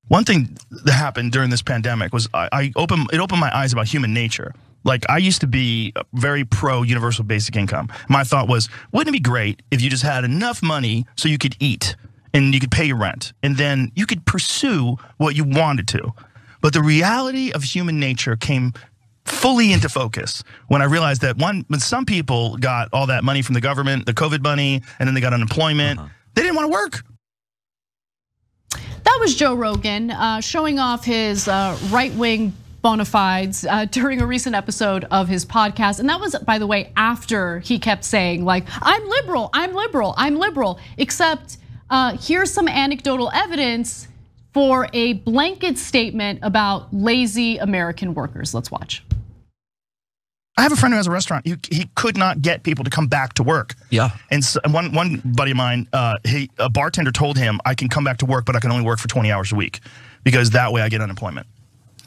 One thing that happened during this pandemic was it opened my eyes about human nature. Like, I used to be very pro universal basic income. My thought was, wouldn't it be great if you just had enough money so you could eat and you could pay your rent and then you could pursue what you wanted to? But the reality of human nature came fully into focus when I realized that when some people got all that money from the government, the COVID money, and then they got unemployment, they didn't want to work. That was Joe Rogan showing off his right-wing bona fides during a recent episode of his podcast. And that was, by the way, after he kept saying, like, I'm liberal, I'm liberal, I'm liberal. Except here's some anecdotal evidence for a blanket statement about lazy American workers. Let's watch. I have a friend who has a restaurant. He could not get people to come back to work. Yeah. And so one buddy of mine, a bartender told him, I can come back to work, but I can only work for 20 hours a week because that way I get unemployment.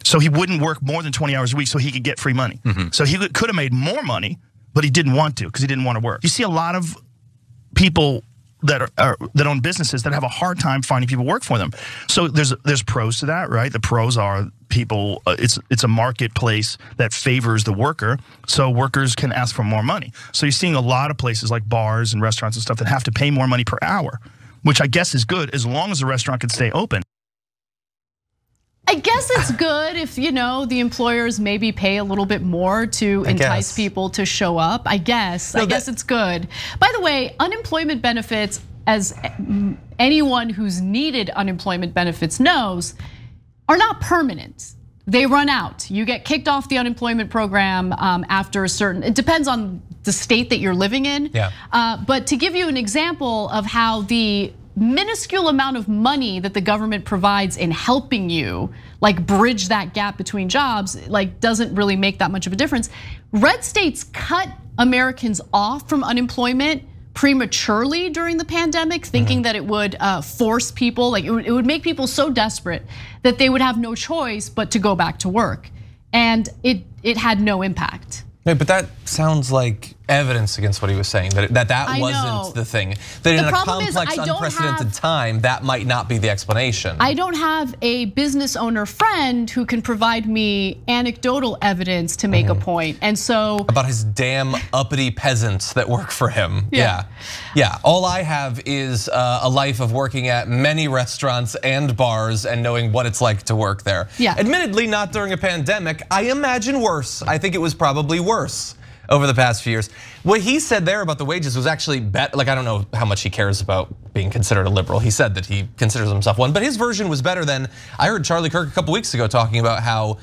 So he wouldn't work more than 20 hours a week so he could get free money. So he could have made more money, but he didn't want to because he didn't want to work. You see a lot of people that own businesses that have a hard time finding people work for them. So there's pros to that, right? The pros are people. It's a marketplace that favors the worker, so workers can ask for more money. So you're seeing a lot of places like bars and restaurants and stuff that have to pay more money per hour, which I guess is good as long as the restaurant can stay open. I guess it's good if, the employers maybe pay a little bit more to entice people to show up. I guess it's good. By the way, unemployment benefits, as anyone who's needed unemployment benefits knows, are not permanent. They run out. You get kicked off the unemployment program after a certain, it depends on the state that you're living in. Yeah. But to give you an example of how the minuscule amount of money that the government provides in helping you like bridge that gap between jobs like doesn't really make that much of a difference. Red states cut Americans off from unemployment prematurely during the pandemic, thinking that it would force people, like it would make people so desperate that they would have no choice but to go back to work. And it had no impact. But that sounds like evidence against what he was saying, that wasn't the thing. That in a complex, unprecedented time, that might not be the explanation. I don't have a business owner friend who can provide me anecdotal evidence to make a point. And so about his damn uppity peasants that work for him. Yeah. All I have is a life of working at many restaurants and bars and knowing what it's like to work there. Yeah. Admittedly, not during a pandemic. I imagine worse. I think it was probably worse over the past few years. What he said there about the wages was actually better. Like, I don't know how much he cares about being considered a liberal. He said that he considers himself one, but his version was better than, I heard Charlie Kirk a couple weeks ago talking about how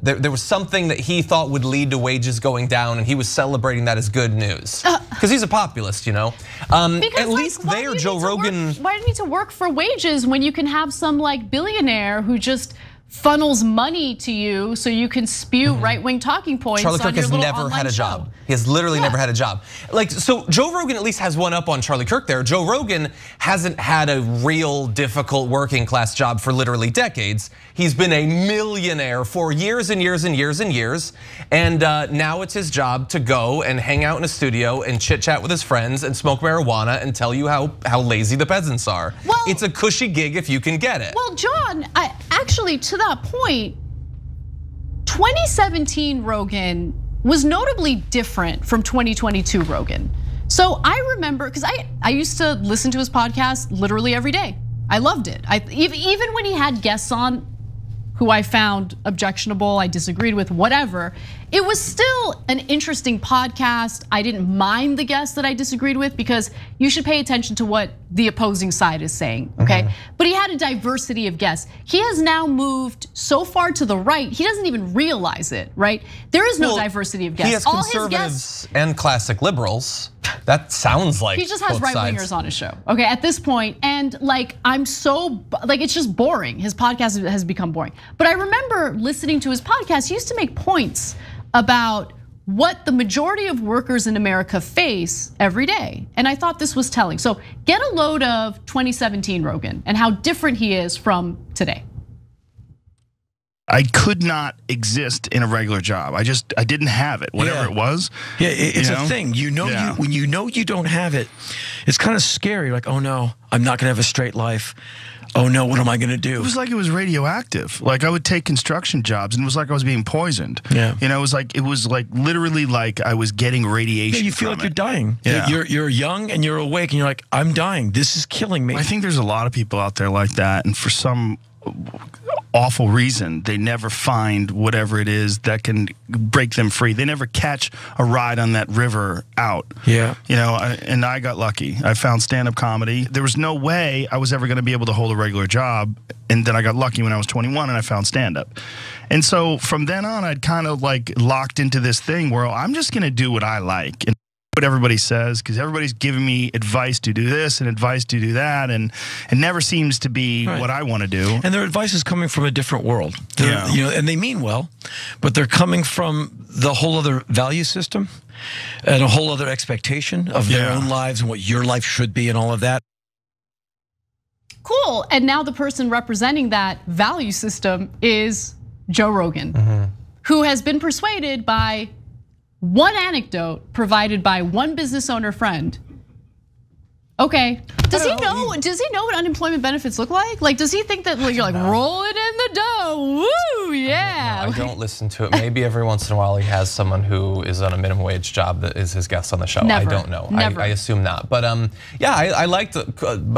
there was something that he thought would lead to wages going down, and he was celebrating that as good news. Because he's a populist, At least there, Joe Rogan. Why do you need to work for wages when you can have some like billionaire who just funnels money to you so you can spew right-wing talking points? Charlie Kirk on your has little never had a job. show. He has literally never had a job. Like, so Joe Rogan at least has one up on Charlie Kirk there. Joe Rogan hasn't had a real difficult working class job for literally decades. He's been a millionaire for years and years and years and years. And now it's his job to go and hang out in a studio and chit chat with his friends and smoke marijuana and tell you how lazy the peasants are. Well, it's a cushy gig if you can get it. Well, John, actually to that point, 2017 Rogan was notably different from 2022 Rogan. So I remember, because I used to listen to his podcast literally every day. I loved it. Even when he had guests on who I found objectionable, I disagreed with, whatever, it was still an interesting podcast. I didn't mind the guests that I disagreed with because you should pay attention to what the opposing side is saying, okay? But he had a diversity of guests. He has now moved so far to the right, he doesn't even realize it, right? There is no diversity of guests. He has conservatives and classic liberals. That sounds like he just has right-wingers on his show, okay, at this point. And like, it's just boring. His podcast has become boring. But I remember listening to his podcast, he used to make points about what the majority of workers in America face every day. And I thought this was telling. So get a load of 2017 Rogan and how different he is from today. I could not exist in a regular job. I didn't have it, whatever it was. Yeah, it's a thing. When you know you don't have it, it's kind of scary. Like, oh no, I'm not gonna have a straight life. oh no, what am I going to do? It was like it was radioactive. Like I would take construction jobs and it was like I was being poisoned. Yeah. You know, it was like literally like I was getting radiation. Yeah, you feel like you're dying. Yeah. You're young and you're awake and you're like, I'm dying. This is killing me. I think there's a lot of people out there like that, and for some awful reason, they never find whatever it is that can break them free. They never catch a ride on that river out. Yeah. You know, and I got lucky. I found stand-up comedy. There was no way I was ever going to be able to hold a regular job, and then I got lucky when I was 21 and I found stand-up. And so from then on, I'd kind of like locked into this thing where I'm just going to do what I like and what everybody says, because everybody's giving me advice to do this and advice to do that, and it never seems to be what I want to do. And their advice is coming from a different world. Yeah. You know, and they mean well, but they're coming from the whole other value system and a whole other expectation of their own lives and what your life should be and all of that. Cool. And now the person representing that value system is Joe Rogan, who has been persuaded by one anecdote provided by one business owner friend. Okay, does he know what unemployment benefits look like? Like, does he think that you're like rolling in the dough? Woo, yeah. I don't listen to it. Maybe every once in a while he has someone who is on a minimum wage job that is his guest on the show. Never. I don't know. Never. I assume not. But yeah, I liked a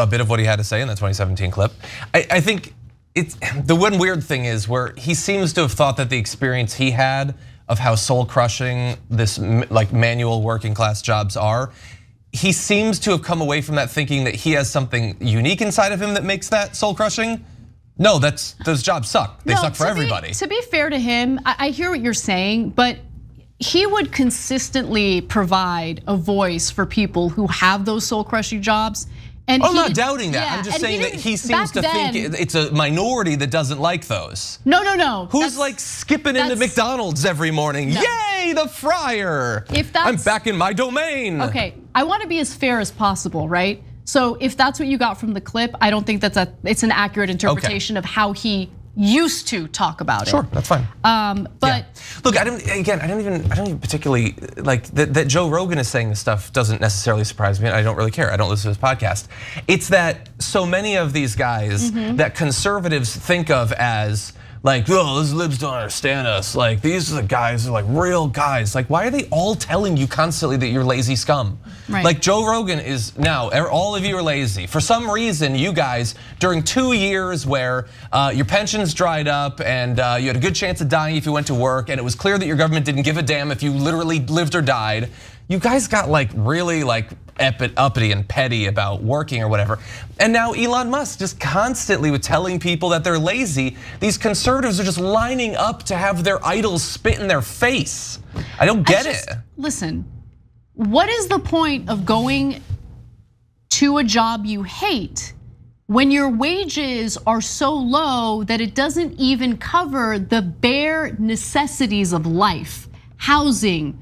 bit of what he had to say in the 2017 clip. I think it's the one weird thing is where he seems to have thought that the experience he had of how soul crushing this like manual working class jobs are, he seems to have come away from that thinking that he has something unique inside of him that makes that soul crushing. No, those jobs suck. They suck for everybody. To be fair to him, I hear what you're saying, but he would consistently provide a voice for people who have those soul crushing jobs. And I'm not doubting that. Yeah, I'm just saying that he seems to think it's a minority that doesn't like those. No. Who's like skipping into McDonald's every morning? No. Yay, the fryer! I'm back in my domain. Okay, I want to be as fair as possible, right? So if that's what you got from the clip, I don't think it's an accurate interpretation of how he used to talk about it. Sure, that's fine. But look, I don't even particularly like that Joe Rogan is saying this stuff doesn't necessarily surprise me. I don't really care. I don't listen to his podcast. It's that so many of these guys that conservatives think of as like, oh, those libs don't understand us. Like, these are the guys who are like real guys. Like, why are they all telling you constantly that you're lazy scum? Right. Like Joe Rogan is now, all of you are lazy. For some reason, you guys, during 2 years where your pensions dried up and you had a good chance of dying if you went to work, and it was clear that your government didn't give a damn if you literally lived or died, you guys got like really like uppity and petty about working or whatever. And now Elon Musk just constantly with telling people that they're lazy. These conservatives are just lining up to have their idols spit in their face. I don't get it. Listen, what is the point of going to a job you hate when your wages are so low that it doesn't even cover the bare necessities of life? Housing,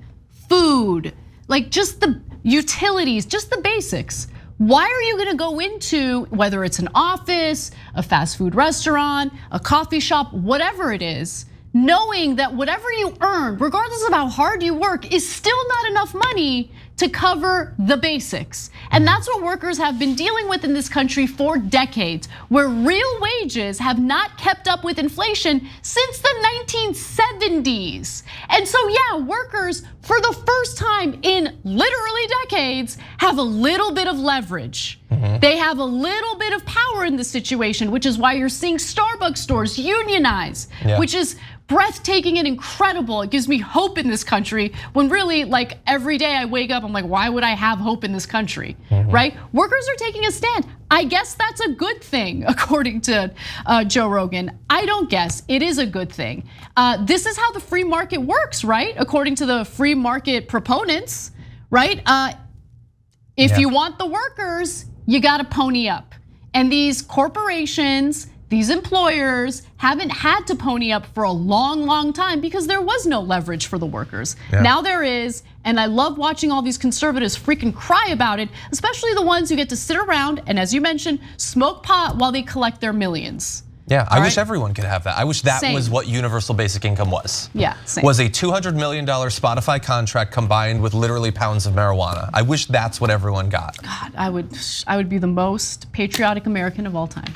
food, like just the utilities, just the basics. Why are you gonna go into, whether it's an office, a fast food restaurant, a coffee shop, whatever it is, knowing that whatever you earn, regardless of how hard you work, is still not enough money to cover the basics? And that's what workers have been dealing with in this country for decades, where real wages have not kept up with inflation since the 1970s. And so yeah, workers for the first time in literally decades have a little bit of leverage. They have a little bit of power in this situation, which is why you're seeing Starbucks stores unionize, which is breathtaking and incredible. It gives me hope in this country when really like every day I wake up, I'm like, why would I have hope in this country, right? Workers are taking a stand. I guess that's a good thing, according to Joe Rogan. I don't guess, it is a good thing. This is how the free market works, right? According to the free market proponents, right? If you want the workers, you gotta pony up. And these corporations, these employers haven't had to pony up for a long, long time because there was no leverage for the workers. Now there is, and I love watching all these conservatives freaking cry about it, especially the ones who get to sit around and, as you mentioned, smoke pot while they collect their millions. Yeah, I wish everyone could have that. I wish that was what universal basic income was. Yeah, same. Was a $200 million Spotify contract combined with literally pounds of marijuana. I wish that's what everyone got. God, I would be the most patriotic American of all time.